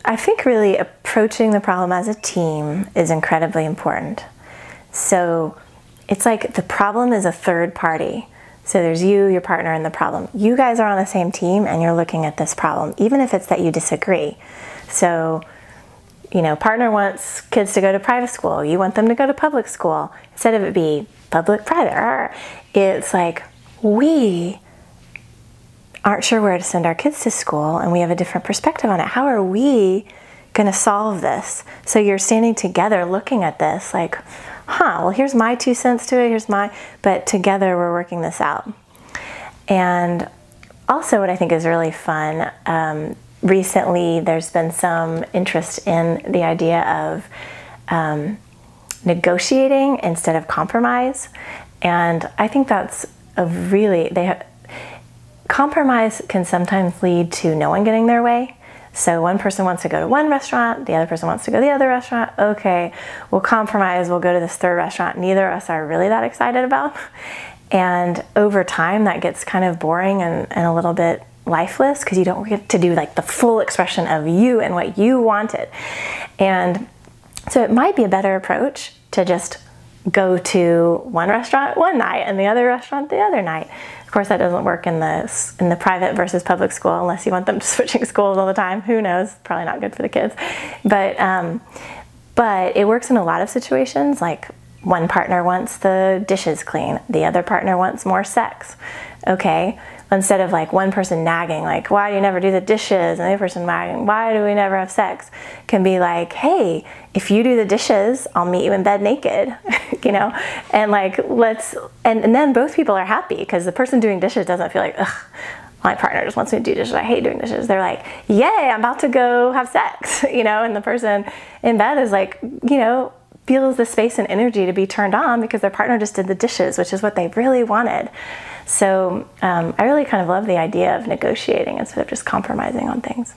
I think really approaching the problem as a team is incredibly important. So it's like the problem is a third party. So there's you, your partner, and the problem. You guys are on the same team and you're looking at this problem, even if it's that you disagree. So, you know, partner wants kids to go to private school. You want them to go to public school. Instead of it be public, private, it's like we aren't sure where to send our kids to school and we have a different perspective on it. How are we going to solve this? So you're standing together looking at this like, well, here's my 2 cents to it, but together we're working this out. And also what I think is really fun, recently there's been some interest in the idea of negotiating instead of compromise. And I think that's a really, compromise can sometimes lead to no one getting their way. So one person wants to go to one restaurant, the other person wants to go to the other restaurant. Okay, we'll compromise, we'll go to this third restaurant neither of us are really that excited about. And over time that gets kind of boring and a little bit lifeless because you don't get to do like the full expression of you and what you wanted. And so it might be a better approach to just go to one restaurant one night and the other restaurant the other night. Of course, that doesn't work in the private versus public school unless you want them switching schools all the time. Who knows? Probably not good for the kids. But it works in a lot of situations. Like one partner wants the dishes clean, the other partner wants more sex. Okay, instead of like one person nagging, like why do you never do the dishes, and the other person nagging, why do we never have sex? Can be like, hey, if you do the dishes, I'll meet you in bed naked, you know, and like and then both people are happy because the person doing dishes doesn't feel like, ugh, my partner just wants me to do dishes, I hate doing dishes. They're like, yay, I'm about to go have sex, you know, and the person in bed is like, you know, feels the space and energy to be turned on because their partner just did the dishes, which is what they really wanted. So I really kind of love the idea of negotiating instead of just compromising on things.